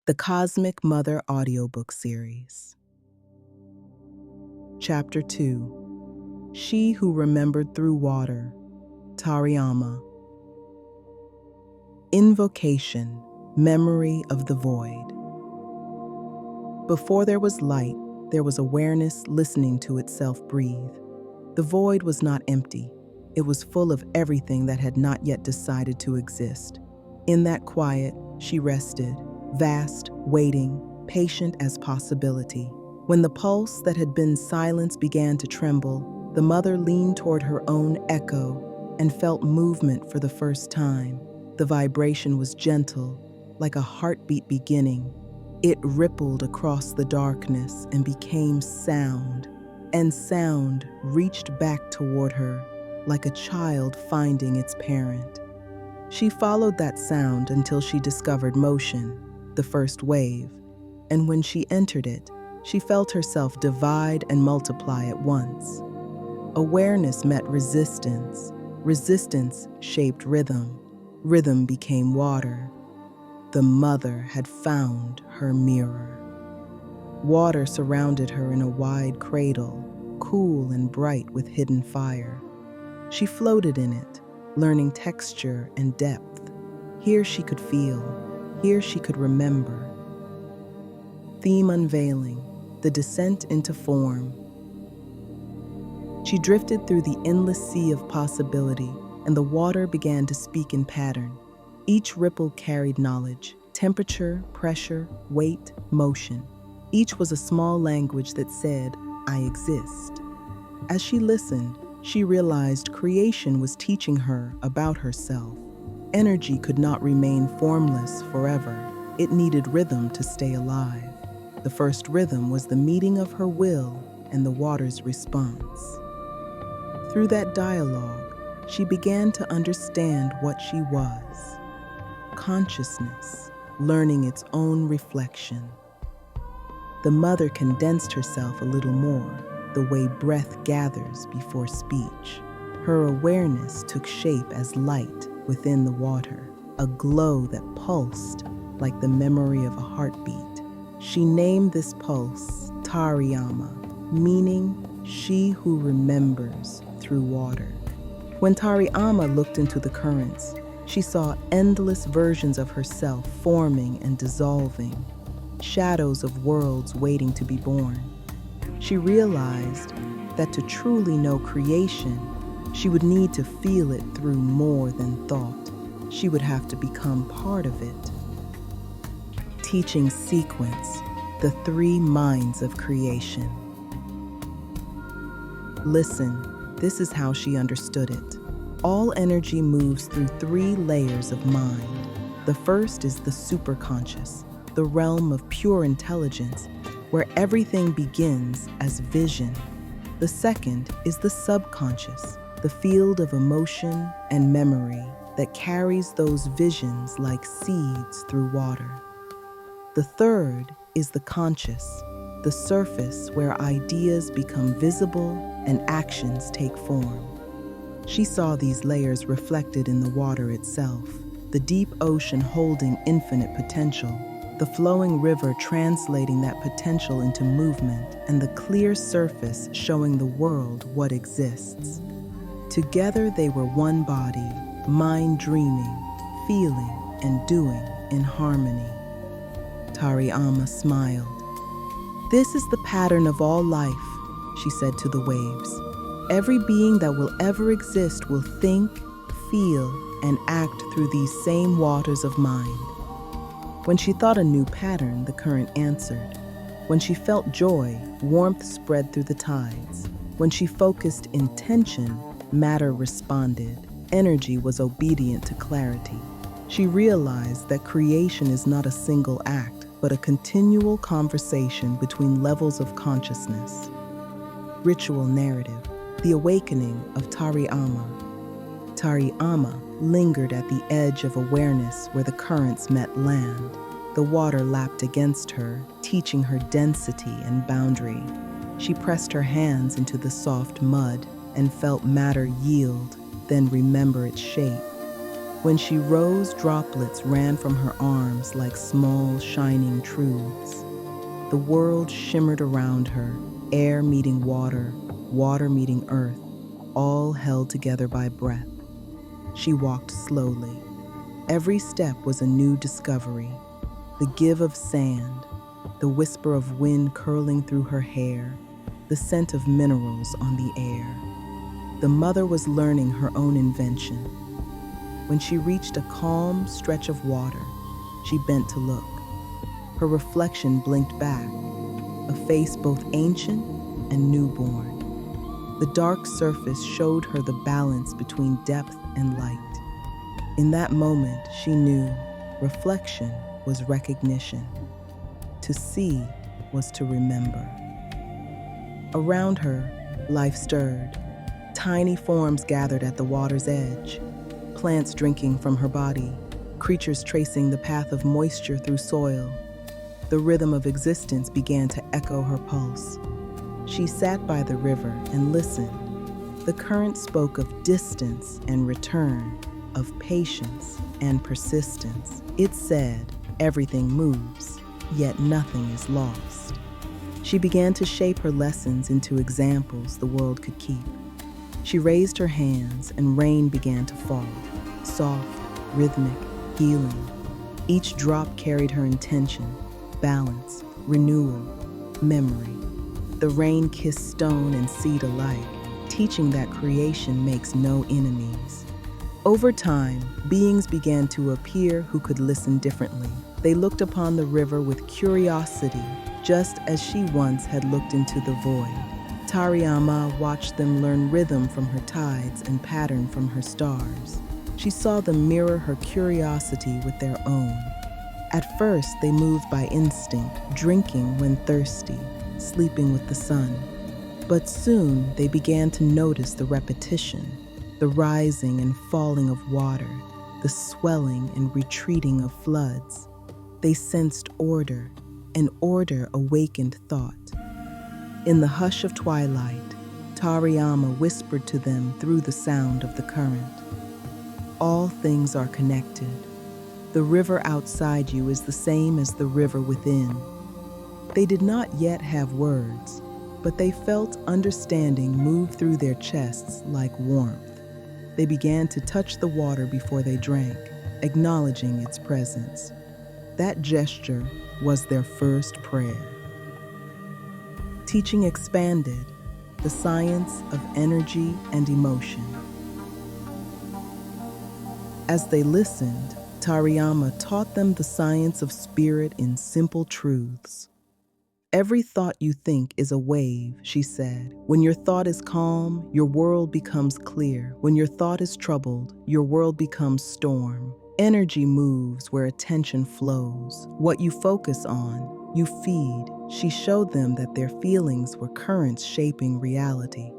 the Cosmic Mother Audiobook Series. Chapter 2, She Who Remembered Through Water, Tariyama. Invocation, Memory of the Void. Before there was light, there was awareness listening to itself breathe. The void was not empty. It was full of everything that had not yet decided to exist. In that quiet, she rested, vast, waiting, patient as possibility. When the pulse that had been silence began to tremble, the mother leaned toward her own echo and felt movement for the first time. The vibration was gentle, like a heartbeat beginning. It rippled across the darkness and became sound, and sound reached back toward her, like a child finding its parent. She followed that sound until she discovered motion, the first wave, and when she entered it, she felt herself divide and multiply at once. Awareness met resistance. Resistance shaped rhythm. Rhythm became water. The mother had found her mirror. Water surrounded her in a wide cradle, cool and bright with hidden fire. She floated in it, learning texture and depth. Here she could feel. Here she could remember. Theme unveiling, the descent into form. She drifted through the endless sea of possibility, and the water began to speak in pattern. Each ripple carried knowledge, temperature, pressure, weight, motion. Each was a small language that said, "I exist." As she listened, she realized creation was teaching her about herself. Energy could not remain formless forever. It needed rhythm to stay alive. The first rhythm was the meeting of her will and the water's response. Through that dialogue, she began to understand what she was. Consciousness, learning its own reflection. The mother condensed herself a little more, the way breath gathers before speech. Her awareness took shape as light within the water, a glow that pulsed like the memory of a heartbeat. She named this pulse Tariyama, meaning she who remembers through water. When Tariyama looked into the currents, she saw endless versions of herself forming and dissolving, shadows of worlds waiting to be born. She realized that to truly know creation, she would need to feel it through more than thought. She would have to become part of it. Teaching sequence, the three minds of creation. Listen, this is how she understood it. All energy moves through three layers of mind. The first is the superconscious, the realm of pure intelligence, where everything begins as vision. The second is the subconscious, the field of emotion and memory that carries those visions like seeds through water. The third is the conscious, the surface where ideas become visible and actions take form. She saw these layers reflected in the water itself, the deep ocean holding infinite potential, the flowing river translating that potential into movement, and the clear surface showing the world what exists. Together they were one body, mind dreaming, feeling, and doing in harmony. Tariyama smiled. "This is the pattern of all life," she said to the waves. "Every being that will ever exist will think, feel, and act through these same waters of mind." When she thought a new pattern, the current answered. When she felt joy, warmth spread through the tides. When she focused intention, matter responded. Energy was obedient to clarity. She realized that creation is not a single act, but a continual conversation between levels of consciousness. Ritual narrative, the awakening of Tariyama. Tariyama lingered at the edge of awareness where the currents met land. The water lapped against her, teaching her density and boundary. She pressed her hands into the soft mud and felt matter yield, then remember its shape. When she rose, droplets ran from her arms like small, shining truths. The world shimmered around her, air meeting water, water meeting earth, all held together by breath. She walked slowly. Every step was a new discovery. The give of sand, the whisper of wind curling through her hair, the scent of minerals on the air. The mother was learning her own invention. When she reached a calm stretch of water, she bent to look. Her reflection blinked back, a face both ancient and newborn. The dark surface showed her the balance between depth and light. In that moment, she knew reflection was recognition. To see was to remember. Around her, life stirred. Tiny forms gathered at the water's edge, plants drinking from her body, creatures tracing the path of moisture through soil. The rhythm of existence began to echo her pulse. She sat by the river and listened. The current spoke of distance and return, of patience and persistence. It said, everything moves, yet nothing is lost. She began to shape her lessons into examples the world could keep. She raised her hands and rain began to fall, soft, rhythmic, healing. Each drop carried her intention, balance, renewal, memory. The rain kissed stone and seed alike, teaching that creation makes no enemies. Over time, beings began to appear who could listen differently. They looked upon the river with curiosity, just as she once had looked into the void. Tariyama watched them learn rhythm from her tides and pattern from her stars. She saw them mirror her curiosity with their own. At first, they moved by instinct, drinking when thirsty, sleeping with the sun. But soon, they began to notice the repetition, the rising and falling of water, the swelling and retreating of floods. They sensed order, and order awakened thought. In the hush of twilight, Tariyama whispered to them through the sound of the current. All things are connected. The river outside you is the same as the river within. They did not yet have words, but they felt understanding move through their chests like warmth. They began to touch the water before they drank, acknowledging its presence. That gesture was their first prayer. Teaching expanded, the science of energy and emotion. As they listened, Tariyama taught them the science of spirit in simple truths. Every thought you think is a wave, she said. When your thought is calm, your world becomes clear. When your thought is troubled, your world becomes storm. Energy moves where attention flows. What you focus on, you feed. She showed them that their feelings were currents shaping reality.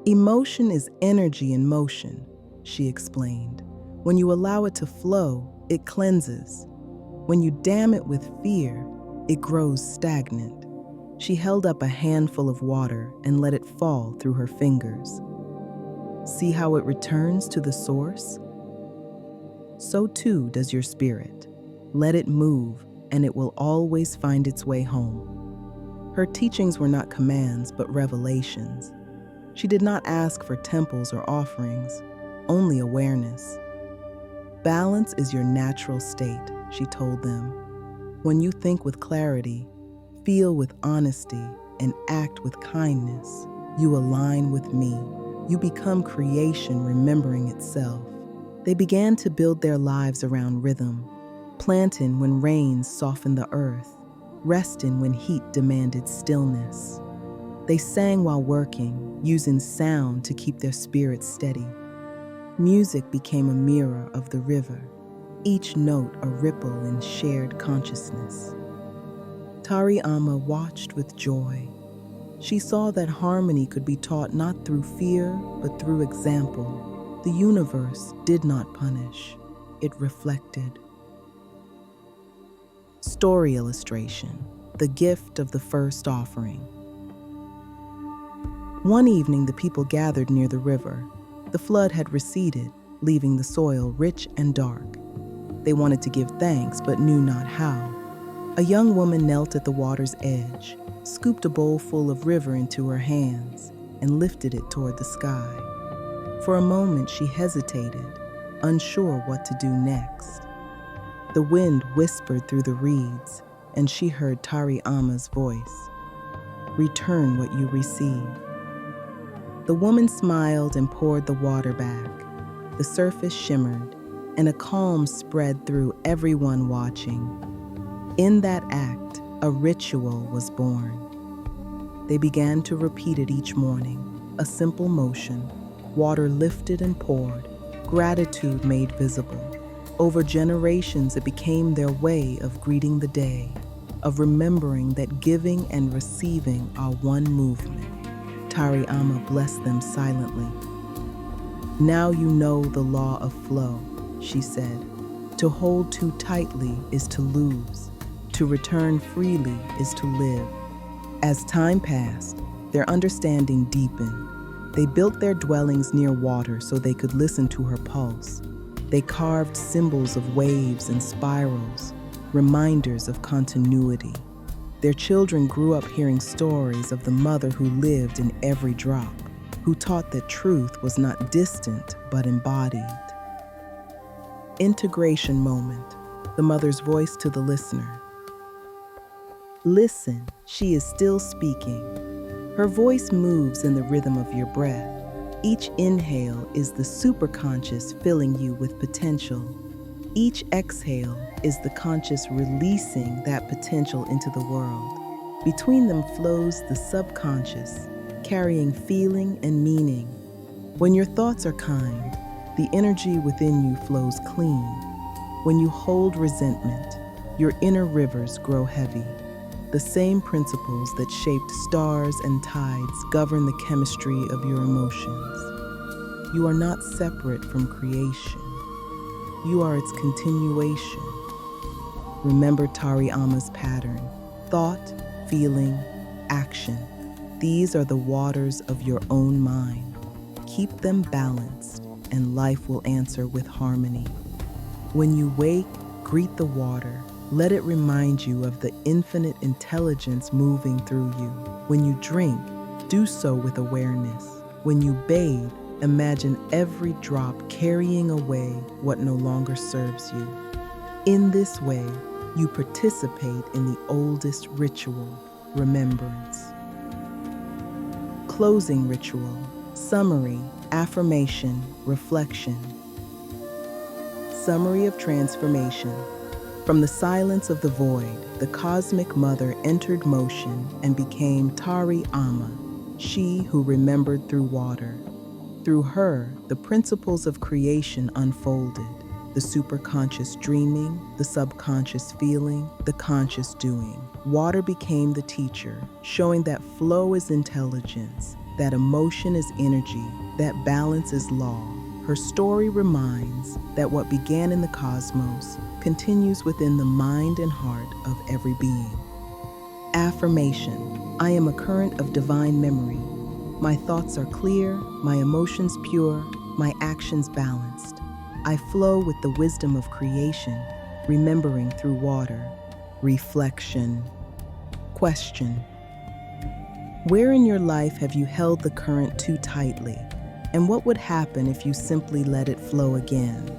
Emotion is energy in motion, she explained. When you allow it to flow, it cleanses. When you dam it with fear, it grows stagnant. She held up a handful of water and let it fall through her fingers. See how it returns to the source? So too does your spirit. Let it move, and it will always find its way home. Her teachings were not commands, but revelations. She did not ask for temples or offerings, only awareness. Balance is your natural state, she told them. When you think with clarity, feel with honesty, and act with kindness, you align with me. You become creation remembering itself. They began to build their lives around rhythm, planting when rains softened the earth, resting when heat demanded stillness. They sang while working, using sound to keep their spirits steady. Music became a mirror of the river, each note a ripple in shared consciousness. Tariyama watched with joy. She saw that harmony could be taught not through fear, but through example. The universe did not punish, it reflected. Story illustration, the gift of the first offering. One evening, the people gathered near the river. The flood had receded, leaving the soil rich and dark. They wanted to give thanks, but knew not how. A young woman knelt at the water's edge, scooped a bowl full of river into her hands, and lifted it toward the sky. For a moment she hesitated, unsure what to do next. The wind whispered through the reeds, and she heard Tari Ama's voice. "Return what you receive." The woman smiled and poured the water back. The surface shimmered, and a calm spread through everyone watching. In that act, a ritual was born. They began to repeat it each morning, a simple motion. Water lifted and poured, gratitude made visible. Over generations, it became their way of greeting the day, of remembering that giving and receiving are one movement. Tari Ama blessed them silently. "Now you know the law of flow," she said. "To hold too tightly is to lose. To return freely is to live." As time passed, their understanding deepened. They built their dwellings near water so they could listen to her pulse. They carved symbols of waves and spirals, reminders of continuity. Their children grew up hearing stories of the mother who lived in every drop, who taught that truth was not distant but embodied. Integration moment, the mother's voice to the listener. Listen, she is still speaking. Her voice moves in the rhythm of your breath. Each inhale is the superconscious filling you with potential. Each exhale is the conscious releasing that potential into the world. Between them flows the subconscious, carrying feeling and meaning. When your thoughts are kind, the energy within you flows clean. When you hold resentment, your inner rivers grow heavy. The same principles that shaped stars and tides govern the chemistry of your emotions. You are not separate from creation. You are its continuation. Remember Tari Ama's pattern: thought, feeling, action. These are the waters of your own mind. Keep them balanced, and life will answer with harmony. When you wake, greet the water. Let it remind you of the infinite intelligence moving through you. When you drink, do so with awareness. When you bathe, imagine every drop carrying away what no longer serves you. In this way, you participate in the oldest ritual, remembrance. Closing ritual, summary, affirmation, reflection. Summary of transformation. From the silence of the void, the cosmic mother entered motion and became Tari Ama, she who remembered through water. Through her, the principles of creation unfolded, the superconscious dreaming, the subconscious feeling, the conscious doing. Water became the teacher, showing that flow is intelligence, that emotion is energy, that balance is law. Her story reminds that what began in the cosmos continues within the mind and heart of every being. Affirmation: I am a current of divine memory. My thoughts are clear, my emotions pure, my actions balanced. I flow with the wisdom of creation, remembering through water. Reflection. Question: where in your life have you held the current too tightly? And what would happen if you simply let it flow again?